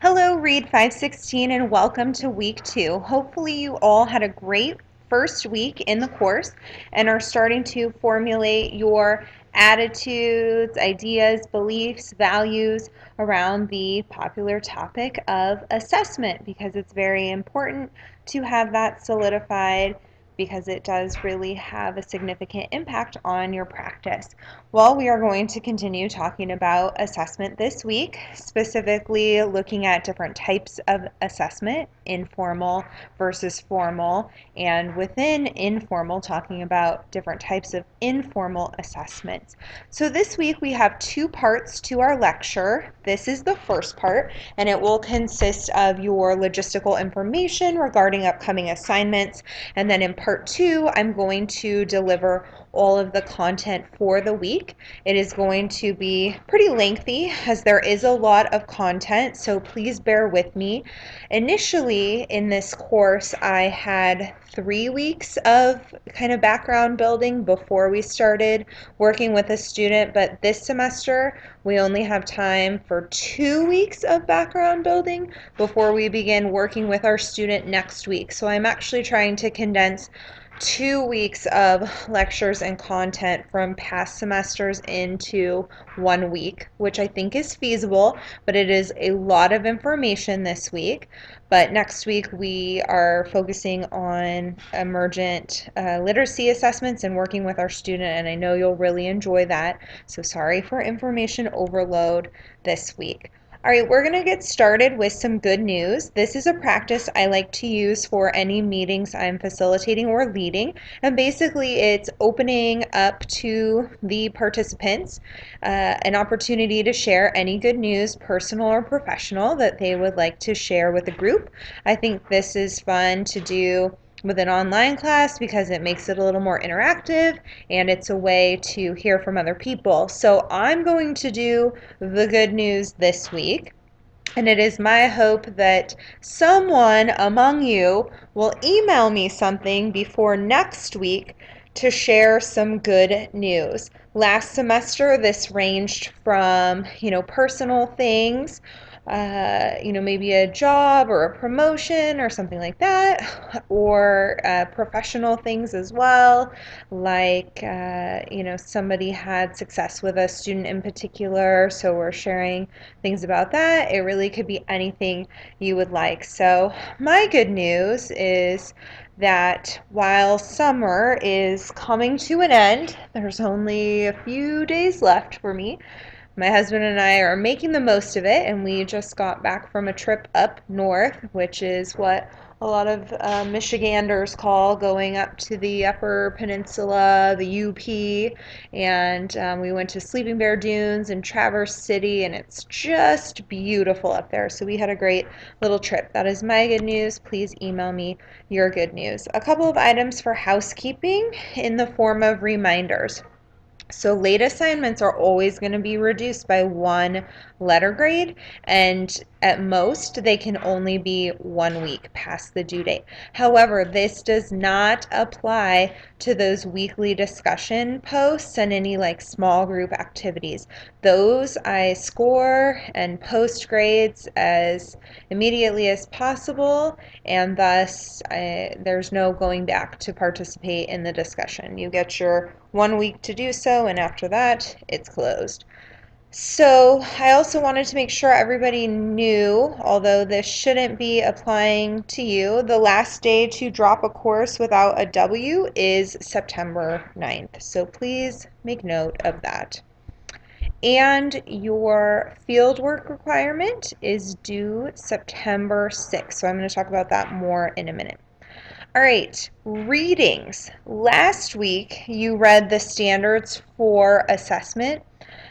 Hello, Read 516, and welcome to week 2. Hopefully, you all had a great first week in the course and are starting to formulate your attitudes, ideas, beliefs, values around the popular topic of assessment because it's very important to have that solidified because it does really have a significant impact on your practice. Well, we are going to continue talking about assessment this week, specifically looking at different types of assessment, informal versus formal, and within informal, talking about different types of informal assessments. So this week we have two parts to our lecture. This is the first part, and it will consist of your logistical information regarding upcoming assignments, and then in part 2, I'm going to deliver all of the content for the week. It is going to be pretty lengthy as there is a lot of content, so please bear with me. Initially in this course, I had 3 weeks of kind of background building before we started working with a student, but this semester we only have time for 2 weeks of background building before we begin working with our student next week. So I'm actually trying to condense 2 weeks of lectures and content from past semesters into 1 week, which I think is feasible, but it is a lot of information this week. But next week we are focusing on emergent literacy assessments and working with our student, and I know you'll really enjoy that. So sorry for information overload this week. All right, we're going to get started with some good news. This is a practice I like to use for any meetings I'm facilitating or leading. And basically, it's opening up to the participants an opportunity to share any good news, personal or professional, that they would like to share with the group. I think this is fun to do with an online class because it makes it a little more interactive and it's a way to hear from other people. So I'm going to do the good news this week. And it is my hope that someone among you will email me something before next week to share some good news. Last semester, this ranged from, personal things, maybe a job or a promotion or something like that, or professional things as well, like, somebody had success with a student in particular, so we're sharing things about that. It really could be anything you would like. So my good news is that while summer is coming to an end, there's only a few days left for me. My husband and I are making the most of it, and we just got back from a trip up north, which is what a lot of Michiganders call going up to the Upper Peninsula, the UP, and we went to Sleeping Bear Dunes and Traverse City, and it's just beautiful up there. So we had a great little trip. That is my good news. Please email me your good news. A couple of items for housekeeping in the form of reminders. So late assignments are always going to be reduced by 1 letter grade, and at most they can only be 1 week past the due date. However, this does not apply to those weekly discussion posts and any like small group activities. Those I score and post grades as immediately as possible, and thus there's no going back to participate in the discussion. You get your 1 week to do so, and after that, it's closed. So I also wanted to make sure everybody knew, although this shouldn't be applying to you, the last day to drop a course without a W is September 9th. So please make note of that. And your fieldwork requirement is due September 6th. So I'm going to talk about that more in a minute. All right, readings. Last week you read the standards for assessment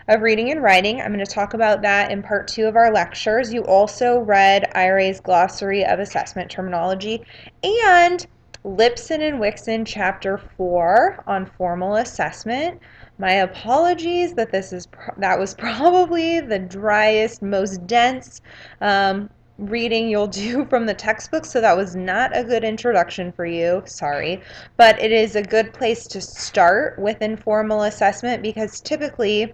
of reading and writing. I'm going to talk about that in part 2 of our lectures. You also read IRA's Glossary of Assessment Terminology and Lipson and Wixon Chapter 4 on Formal Assessment. My apologies that that was probably the driest, most dense reading you'll do from the textbook, so that was not a good introduction for you, sorry. But it is a good place to start with informal assessment because typically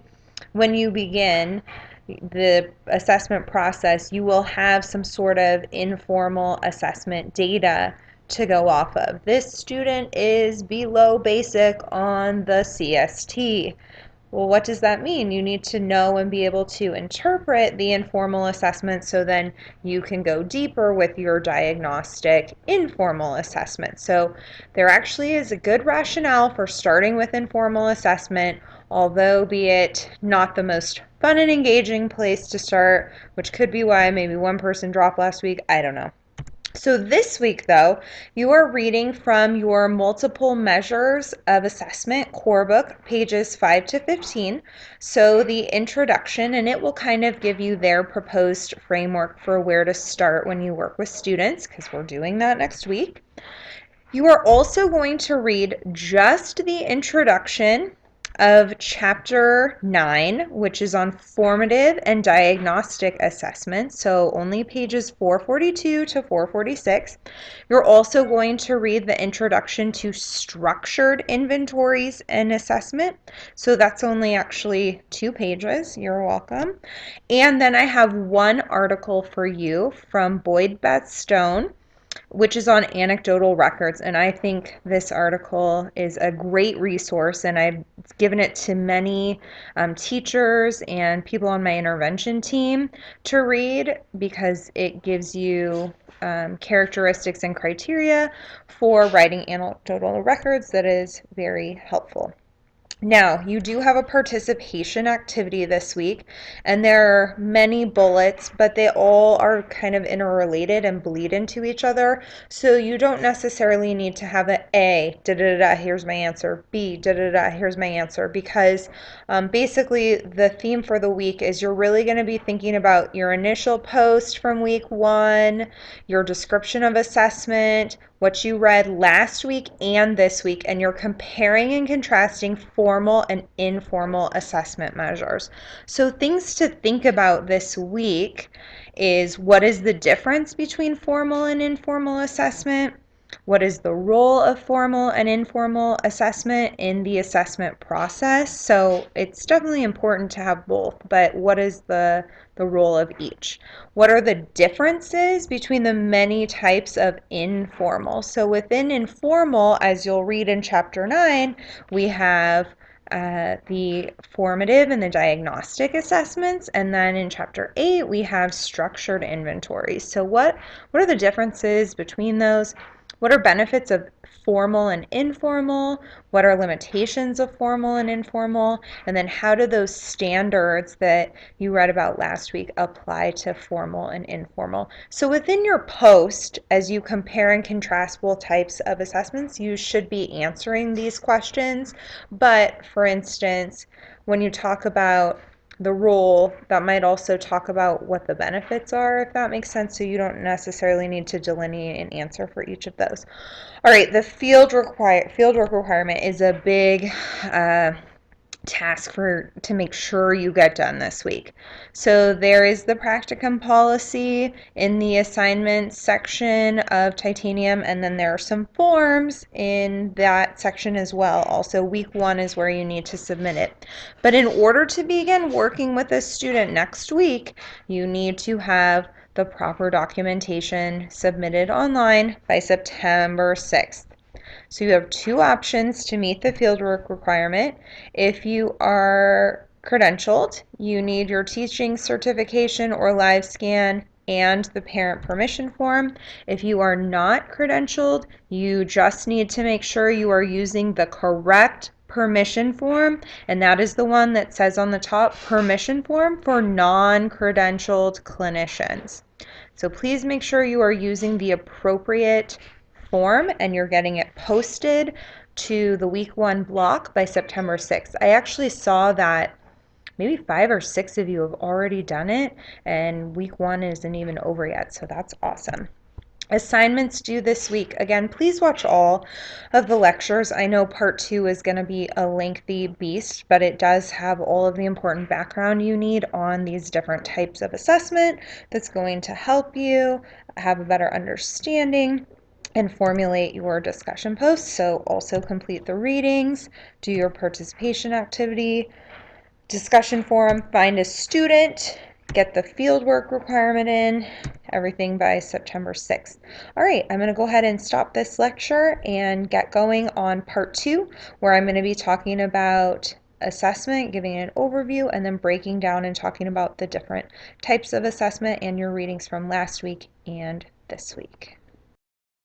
when you begin, the assessment process, you will have some sort of informal assessment data to go off of. This student is below basic on the CST. Well, what does that mean? You need to know and be able to interpret the informal assessment so then you can go deeper with your diagnostic informal assessment. So there actually is a good rationale for starting with informal assessment, although be it not the most fun and engaging place to start, which could be why maybe one person dropped last week. I don't know. So this week, though, you are reading from your multiple measures of assessment core book, pages 5 to 15. So the introduction, and it will kind of give you their proposed framework for where to start when you work with students, because we're doing that next week. You are also going to read just the introduction of chapter 9, which is on formative and diagnostic assessment, so only pages 442 to 446. You're also going to read the introduction to structured inventories and assessment, so that's only actually 2 pages. You're welcome. And then I have one article for you from Boyd Beth Stone, which is on anecdotal records. And I think this article is a great resource, and I've given it to many teachers and people on my intervention team to read because it gives you characteristics and criteria for writing anecdotal records that is very helpful. Now, you do have a participation activity this week, and there are many bullets, but they all are kind of interrelated and bleed into each other. So you don't necessarily need to have an A, da da da, here's my answer, B, da da da, here's my answer, because basically the theme for the week is you're really going to be thinking about your initial post from week 1, your description of assessment, what you read last week and this week, and you're comparing and contrasting formal and informal assessment measures. So things to think about this week is, what is the difference between formal and informal assessment? What is the role of formal and informal assessment in the assessment process? So it's definitely important to have both, but what is the role of each? What are the differences between the many types of informal? So within informal, as you'll read in chapter 9, we have the formative and the diagnostic assessments, and then in chapter 8 we have structured inventories. So what are the differences between those? What are benefits of formal and informal? What are limitations of formal and informal? And then how do those standards that you read about last week apply to formal and informal? So within your post, as you compare and contrast both types of assessments, you should be answering these questions. But for instance, when you talk about the role, that might also talk about what the benefits are, if that makes sense. So you don't necessarily need to delineate an answer for each of those. All right, the field work requirement is a big task to make sure you get done this week. So there is the practicum policy in the assignments section of Titanium, and then there are some forms in that section as well. Also, week 1 is where you need to submit it. But in order to begin working with a student next week, you need to have the proper documentation submitted online by September 6th. So you have 2 options to meet the fieldwork requirement. If you are credentialed, you need your teaching certification or live scan and the parent permission form. If you are not credentialed, you just need to make sure you are using the correct permission form, and that is the one that says on the top, permission form for non-credentialed clinicians. So please make sure you are using the appropriate form and you're getting it posted to the week 1 block by September 6th. I actually saw that maybe 5 or 6 of you have already done it, and week 1 isn't even over yet, so that's awesome. Assignments due this week. Again, please watch all of the lectures. I know part 2 is going to be a lengthy beast, but it does have all of the important background you need on these different types of assessment that's going to help you have a better understanding and formulate your discussion posts. So also complete the readings, do your participation activity, discussion forum, find a student, get the fieldwork requirement in, everything by September 6th. All right, I'm going to go ahead and stop this lecture and get going on part 2, where I'm going to be talking about assessment, giving an overview, and then breaking down and talking about the different types of assessment and your readings from last week and this week.